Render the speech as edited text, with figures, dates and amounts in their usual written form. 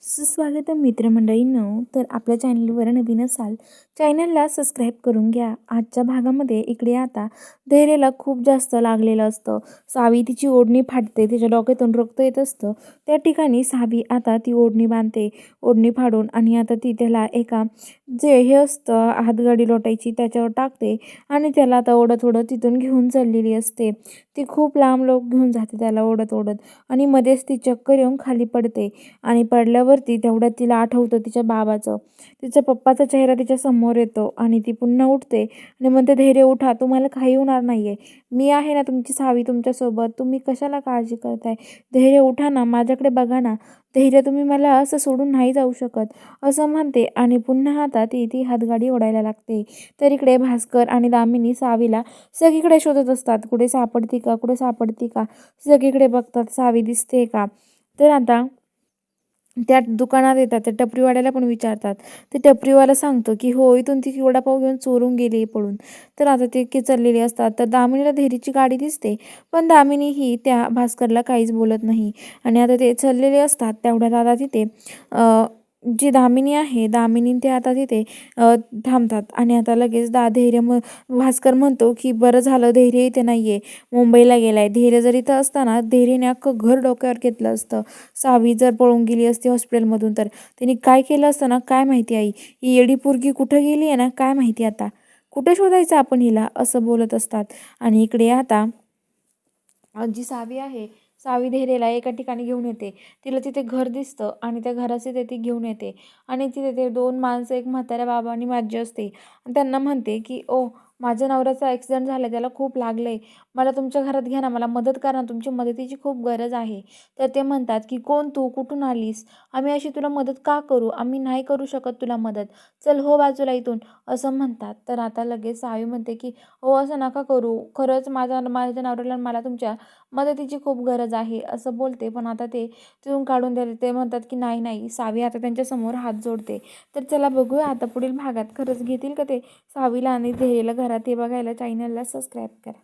सुस्वागतम मित्रमंडळींनो. तर आपल्या चॅनलवर नवीन असाल, चॅनलला सबस्क्राईब करून घ्या. आजच्या भागामध्ये इकडे आता धैर्याला खूप जास्त लागलेलं असतं. सावी तिची ओढणी फाटते, तिच्या डोक्यातून रक्त येत असतं. त्या ठिकाणी सावी आता ती ओढणी बांधते, ओढणी फाडून, आणि आता ती त्याला एका जे हे असतं हातगाडी लोटायची त्याच्यावर टाकते आणि त्याला आता ओढत ओढत तिथून घेऊन चाललेली असते. ती खूप लांब लोक घेऊन जाते त्याला ओढत ओढत, आणि मध्येच ती चक्कर येऊन खाली पडते. आणि पडल्यावरती तेवढ्यात तिला आठवतं तिच्या बाबाचं. तिच्या पप्पाचा चेहरा तिच्या समोर येतो आणि ती पुन्हा उठते आणि म्हणते, धैर्य उठा, तुम्हाला काही होणार नाहीये. मी आहे ना तुमची सावी तुमच्यासोबत. तुम्ही कशाला काळजी करताय? धैर्य उठा ना, माझ्याकडे बघा ना. धैर्य, तुम्ही मला असं सोडून नाही जाऊ शकत, असं म्हणते. आणि पुन्हा आता ती ती हातगाडी ओढायला लागते. तर इकडे भास्कर आणि दामिनी सावीला सगळीकडे शोधत असतात. कुठे सापडती का, कुठे सापडती का, सगळीकडे बघतात, सावी दिसते का. तर आता त्या दुकानात येतात, त्या टपरीवाल्याला पण विचारतात. ते टपरीवाला सांगतो की हो, इथून ती वडापाव घेऊन चोरून गेली पळून. तर आता ते चाललेले असतात. तर दामिनीला धैर्याची गाडी दिसते, पण दामिनी ही त्या भास्करला काहीच बोलत नाही. आणि आता ते चाललेले असतात तेवढ्यात आता तिथे जी दामिनी आहे, दामिनी ते आता तिथे थांबतात. आणि आता लगेच भास्कर म्हणतो की बरं झालं धैर्य इथे नाहीये, मुंबईला गेलाय. धैर्य जर इथं असताना धैर्याने अख्खं घर डोक्यावर घेतलं असतं. सावी जर पळून गेली असती हॉस्पिटलमधून, तर तिने काय केलं असतं ना, काय माहिती. आई, ही येडी पोरगी कुठं गेली आहे ना, काय माहिती. आता कुठे शोधायचं आपण हिला, असं बोलत असतात. आणि इकडे आता जी सावी आहे, सावी धैर्याला एका ठिकाणी घेऊन येते. तिला तिथे घर दिसतं आणि त्या घराचे ते ती घेऊन येते. आणि तिथे ते दोन माणसं, एक म्हाताऱ्या बाबा आणि माझी असते. आणि त्यांना म्हणते की ओ, माझ्या नवऱ्याचा ॲक्सिडेंट झाला, त्याला खूप लागलंय, मला तुमच्या घरात घ्या ना, मला मदत करा ना, तुमची मदतीची खूप गरज आहे. तर ते म्हणतात की कोण तू, कुठून आलीस, आम्ही अशी तुला मदत का करू, आम्ही नाही करू शकत तुला मदत, चल हो बाजूला इथून, असं म्हणतात. तर आता लगेच सावी म्हणते की हो, असं नका करू, खरंच माझ्या माझ्या नवऱ्याला मला तुमच्या मदतीची खूप गरज आहे, असं बोलते. पण आता ते तिथून काढून देते. ते म्हणतात की नाही नाही. सावी आता त्यांच्यासमोर हात जोडते. तर चला बघूया आता पुढील भागात खरंच घेतील का ते सावीला आणि धैर्याला घरात. हे बघायला चॅनलला सबस्क्राईब करा.